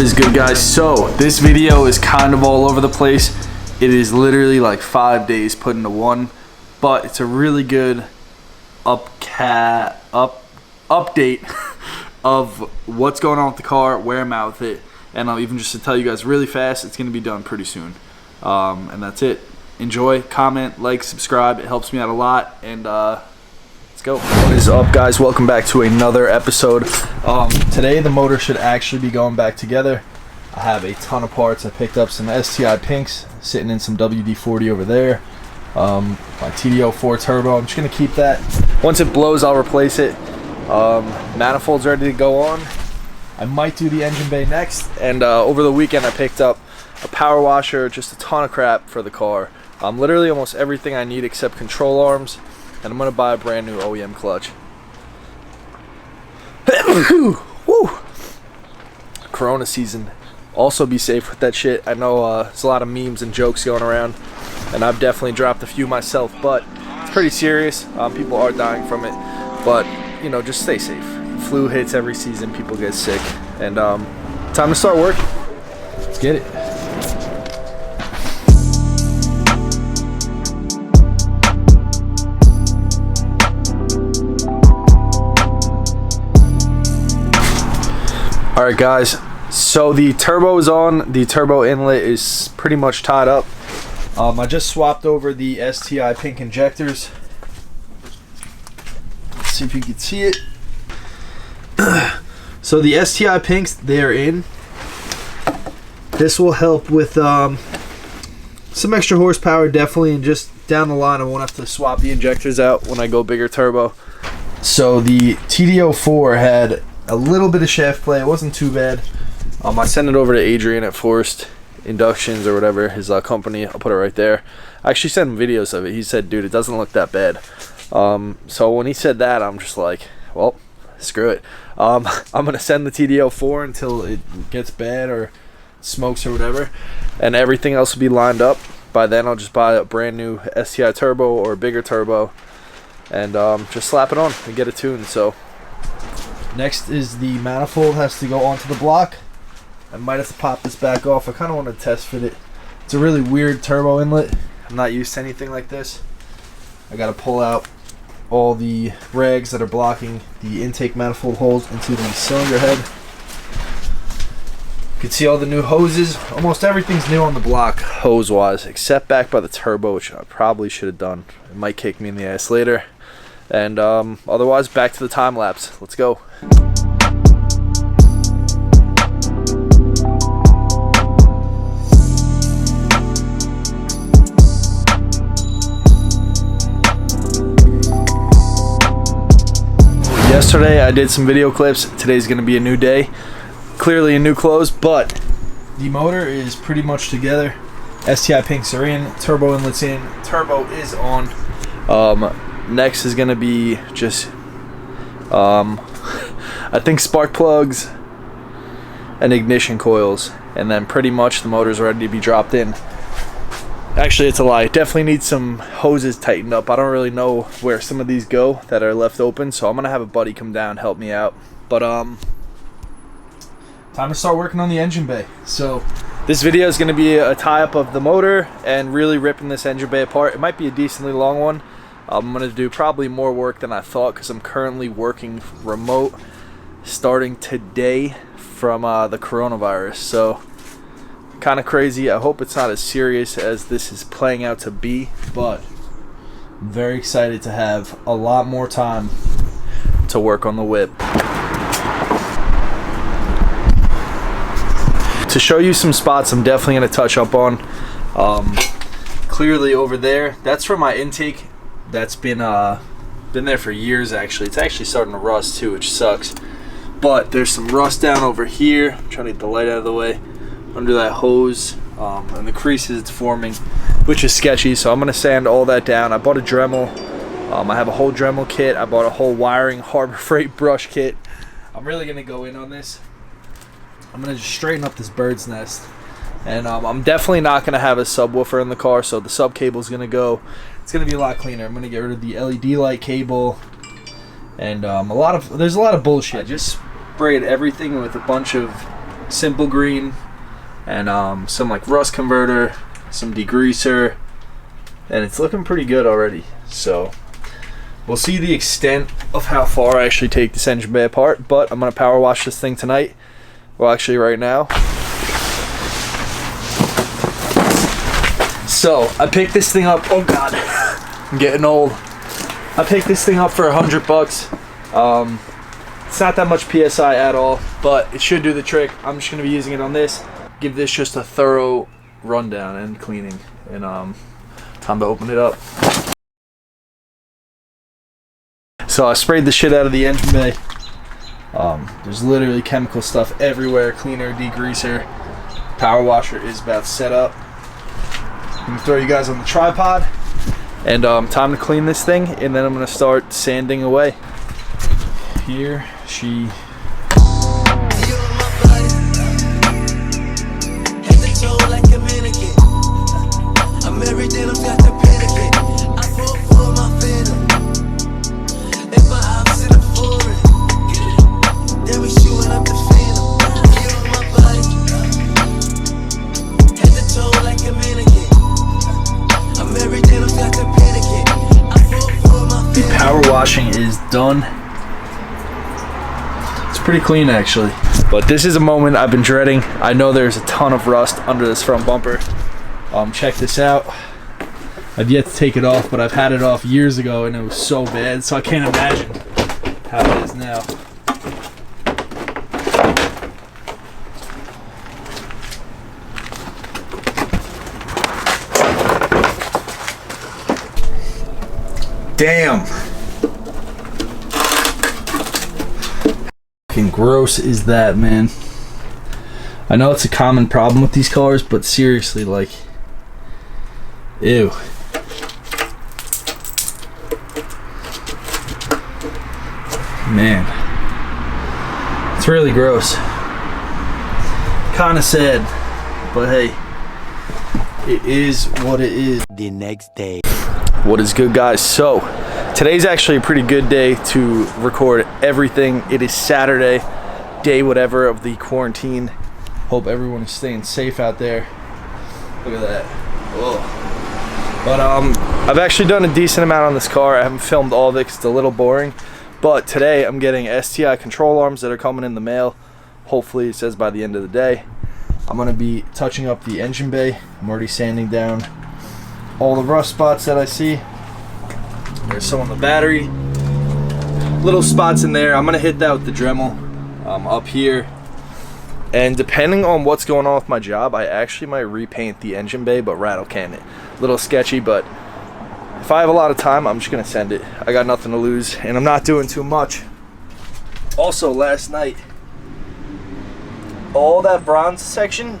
is good, guys? So this video is kind of all over the place. It is literally like 5 days put into one, but it's a really good update of what's going on with the car, where I'm at with it, and I'll even just to tell you guys really fast, it's going to be done pretty soon. And that's it. Enjoy, comment, like, subscribe. It helps me out a lot, and let's go. What is up, guys? Welcome back to another episode. Today the motor should actually be going back together. I have a ton of parts. I picked up some STI pinks sitting in some WD-40 over there. My TD04 turbo, I'm just gonna keep that. Once it blows, I'll replace it. Manifold's ready to go on. I might do the engine bay next, and over the weekend I picked up a power washer, just a ton of crap for the car. Literally almost everything I need except control arms, and I'm gonna buy a brand new OEM clutch. Woo. Corona season. Also be safe with that shit. I know there's a lot of memes and jokes going around, and I've definitely dropped a few myself, but it's pretty serious. People are dying from it, but you know, just stay safe. Flu hits every season, people get sick, and time to start working. Let's get it. Alright, guys, so the turbo is on. The turbo inlet is pretty much tied up. I just swapped over the STI pink injectors. Let's see if you can see it. So the STI pinks, they're in. This will help with some extra horsepower, definitely, and just down the line I won't have to swap the injectors out when I go bigger turbo. So the TD04 had a little bit of shaft play. It wasn't too bad. I sent it over to Adrian at Forest Inductions or whatever, his company. I'll put it right there. I actually sent him videos of it. He said, dude, it doesn't look that bad. So when he said that, I'm just like, well, screw it. I'm gonna send the TD04 until it gets bad or smokes or whatever, and everything else will be lined up. By then I'll just buy a brand new STI turbo or a bigger turbo and just slap it on and get it tuned. So next is the manifold has to go onto the block. I might have to pop this back off. I kind of want to test fit it. It's a really weird turbo inlet. I'm not used to anything like this. I got to pull out all the rags that are blocking the intake manifold holes into the cylinder head. You can see all the new hoses. Almost everything's new on the block hose wise, except back by the turbo, which I probably should have done. It might kick me in the ass later. And otherwise, back to the time lapse. Let's go. Yesterday I did some video clips. Today's gonna be a new day. Clearly in new clothes, but the motor is pretty much together. STI pinks are in, turbo inlet's in, turbo is on. Next is gonna be just I think spark plugs and ignition coils, and then pretty much the motor's ready to be dropped in. Actually, it's a lie. It definitely needs some hoses tightened up. I don't really know where some of these go that are left open, so I'm gonna have a buddy come down and help me out. But time to start working on the engine bay. So this video is gonna be a tie-up of the motor and really ripping this engine bay apart. It might be a decently long one. I'm gonna do probably more work than I thought because I'm currently working remote starting today from the coronavirus. So kind of crazy. I hope it's not as serious as this is playing out to be, but I'm very excited to have a lot more time to work on the whip. To show you some spots I'm definitely going to touch up on. Clearly over there, that's for my intake. That's been there for years actually. It's actually starting to rust too, which sucks. But there's some rust down over here. I'm trying to get the light out of the way. Under that hose, and the creases it's forming, which is sketchy, so I'm going to sand all that down. I bought a Dremel. I have a whole Dremel kit. I bought a whole wiring Harbor Freight brush kit. I'm really going to go in on this. I'm going to just straighten up this bird's nest. And I'm definitely not going to have a subwoofer in the car, so the sub cable is going to go. It's going to be a lot cleaner. I'm going to get rid of the LED light cable. And there's a lot of bullshit. I just sprayed everything with a bunch of simple green, and some like rust converter, some degreaser, and it's looking pretty good already. So we'll see the extent of how far I actually take this engine bay apart, but I'm gonna power wash this thing tonight. Well, actually right now. So I picked this thing up, oh God, I'm getting old. I picked this thing up for $100. It's not that much PSI at all, but it should do the trick. I'm just gonna be using it on this. Give this just a thorough rundown and cleaning, and time to open it up. So I sprayed the shit out of the engine bay. There's literally chemical stuff everywhere, cleaner, degreaser. Power washer is about set up. I'm gonna throw you guys on the tripod, and time to clean this thing, and then I'm gonna start sanding away. Here she the power washing is done. Pretty clean actually, but this is a moment I've been dreading. I know there's a ton of rust under this front bumper. Check this out. I've yet to take it off, but I've had it off years ago and it was so bad, so I can't imagine how it is now. Damn. Gross is that, man. I know it's a common problem with these cars, but seriously, like, ew. Man, it's really gross. Kind of sad, but hey, it is what it is. The next day. What is good, guys? So today's actually a pretty good day to record everything. It is Saturday, day whatever of the quarantine. Hope everyone is staying safe out there. Look at that. Whoa. But I've actually done a decent amount on this car. I haven't filmed all of it because it's a little boring. But today I'm getting STI Control Arms that are coming in the mail. Hopefully it says by the end of the day. I'm going to be touching up the engine bay. I'm already sanding down all the rust spots that I see. There's some on the battery, little spots in there. I'm gonna hit that with the Dremel up here, and depending on what's going on with my job, I actually might repaint the engine bay but rattle can it. A little sketchy, but if I have a lot of time, I'm just gonna send it. I got nothing to lose and I'm not doing too much. Also, last night, all that bronze section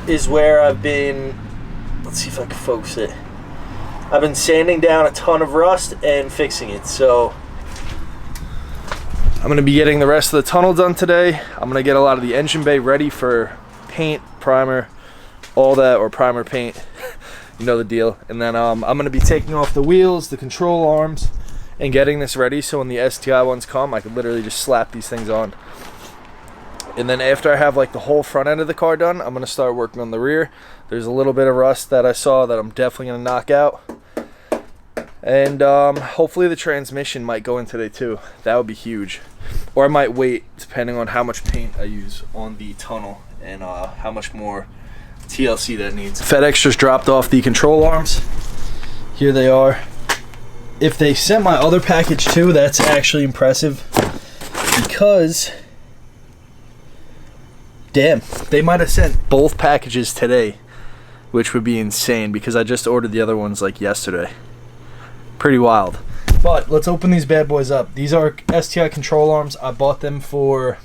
is where I've been, let's see if I can focus it. I've been sanding down a ton of rust and fixing it. So I'm gonna be getting the rest of the tunnel done today. I'm gonna get a lot of the engine bay ready for paint, primer, all that, or primer paint. You know the deal. And then I'm gonna be taking off the wheels, the control arms, and getting this ready so when the STI ones come, I could literally just slap these things on. And then after I have like the whole front end of the car done, I'm gonna start working on the rear. There's a little bit of rust that I saw that I'm definitely gonna knock out. And hopefully the transmission might go in today too. That would be huge. Or I might wait depending on how much paint I use on the tunnel and how much more TLC that needs. FedEx just dropped off the control arms. Here they are. If they sent my other package too, that's actually impressive, because damn, they might have sent both packages today, which would be insane because I just ordered the other ones like yesterday. Pretty wild. But let's open these bad boys up. These are STI Control Arms. I bought them for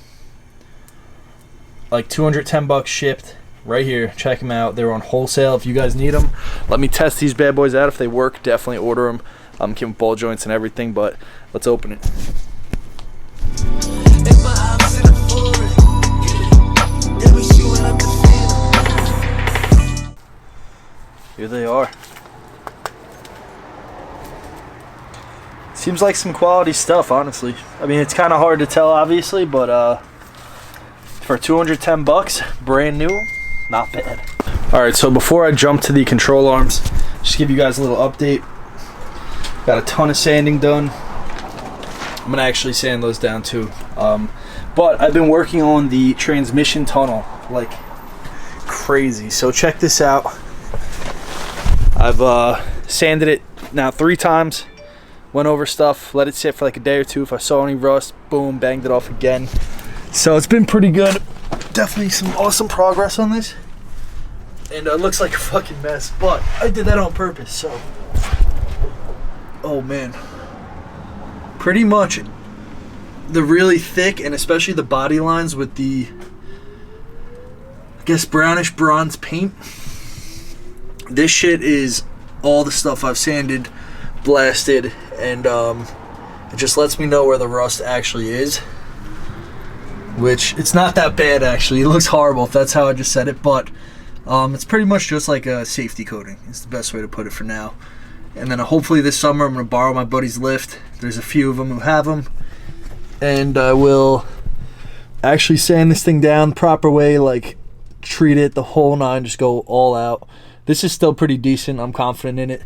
like 210 bucks shipped. Right here, check them out. They're on wholesale. If you guys need them, let me test these bad boys out. If they work, definitely order them. I'm keeping ball joints and everything, but let's open it. Here they are. Seems like some quality stuff, honestly. I mean, it's kind of hard to tell, obviously, but for 210 bucks, brand new, not bad. All right, so before I jump to the control arms, just give you guys a little update. Got a ton of sanding done. I'm gonna actually sand those down too. But I've been working on the transmission tunnel like crazy. So check this out. I've sanded it now 3 times. Went over stuff, let it sit for like a day or two. If I saw any rust, boom, banged it off again. So it's been pretty good. Definitely some awesome progress on this. And it looks like a fucking mess, but I did that on purpose, so. Oh man. Pretty much the really thick and especially the body lines with the, I guess, brownish bronze paint. This shit is all the stuff I've sanded, blasted, and it just lets me know where the rust actually is. Which, it's not that bad actually. It looks horrible if that's how I just said it, but it's pretty much just like a safety coating. It's the best way to put it for now. And then hopefully this summer I'm going to borrow my buddy's lift. There's a few of them who have them. And I will actually sand this thing down the proper way, like treat it the whole 9, just go all out. This is still pretty decent. I'm confident in it.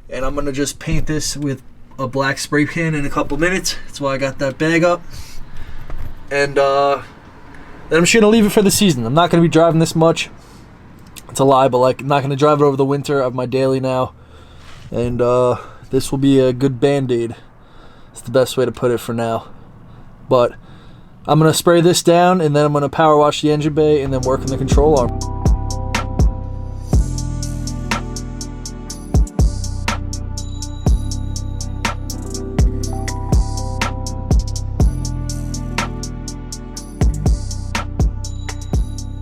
And I'm going to just paint this with a black spray can in a couple minutes. That's why I got that bag up. And then I'm just going to leave it for the season. I'm not going to be driving this much. It's a lie, but like I'm not going to drive it over the winter. I have my daily now. And this will be a good band-aid. It's the best way to put it for now. But I'm going to spray this down, and then I'm going to power wash the engine bay and then work on the control arm.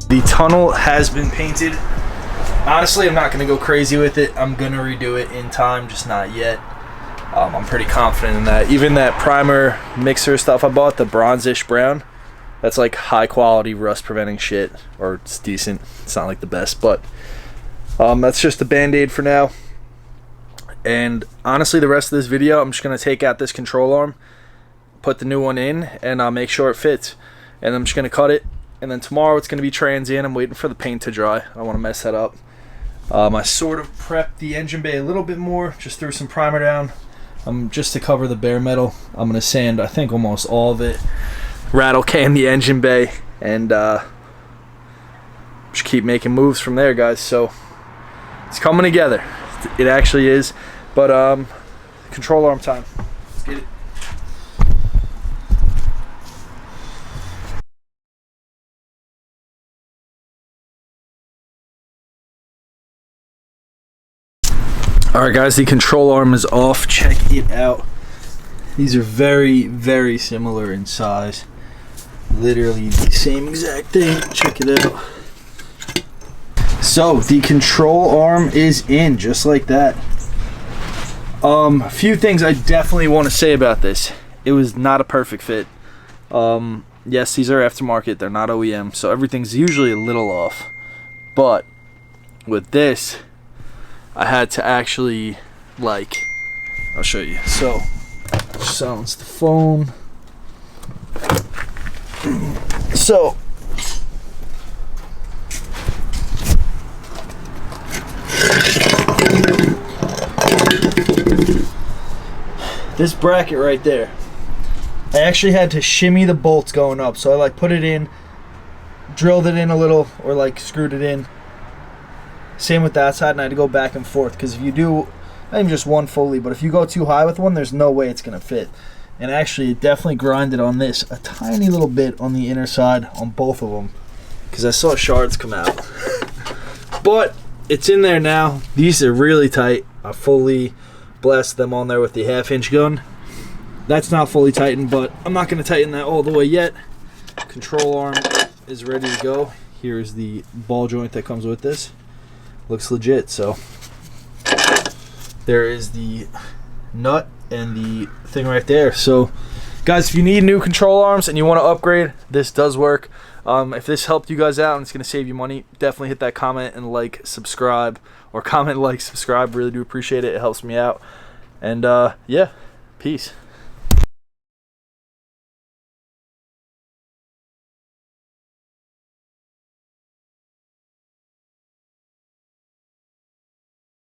The tunnel has been painted. Honestly, I'm not going to go crazy with it. I'm going to redo it in time, just not yet. I'm pretty confident in that. Even that primer mixer stuff I bought, the bronzish brown, that's like high quality rust preventing shit, or it's decent. It's not like the best, but that's just a band-aid for now. And honestly, the rest of this video, I'm just going to take out this control arm, put the new one in, and I'll make sure it fits. And I'm just going to cut it. And then tomorrow it's going to be transient. I'm waiting for the paint to dry. I don't want to mess that up. I sort of prepped the engine bay a little bit more. Just threw some primer down. Just to cover the bare metal. I'm going to sand, I think, almost all of it. Rattle can the engine bay. And just keep making moves from there, guys. So it's coming together. It actually is. But control arm time. Let's get it. Alright guys, the control arm is off. Check it out. These are very, very similar in size. Literally the same exact thing. Check it out. So, the control arm is in, just like that. A few things I definitely want to say about this. It was not a perfect fit. Yes, these are aftermarket. They're not OEM, so everything's usually a little off. But, with this, I had to actually, like, I'll show you. So, silence the phone. So, this bracket right there, I actually had to shimmy the bolts going up. So I like put it in, drilled it in a little, or like screwed it in. Same with that side, and I had to go back and forth, because if you do, not even just one fully, but if you go too high with one, there's no way it's going to fit. And actually, it definitely grinded on this a tiny little bit on the inner side on both of them, because I saw shards come out. But it's in there now. These are really tight. I fully blasted them on there with the 1/2-inch gun. That's not fully tightened, but I'm not going to tighten that all the way yet. Control arm is ready to go. Here's the ball joint that comes with this. Looks legit. So there is the nut and the thing right there. So guys, if you need new control arms and you want to upgrade, this does work. If this helped you guys out and it's going to save you money, definitely hit that comment and like, subscribe, or comment, like, subscribe. Really do appreciate it. It helps me out. And yeah, peace.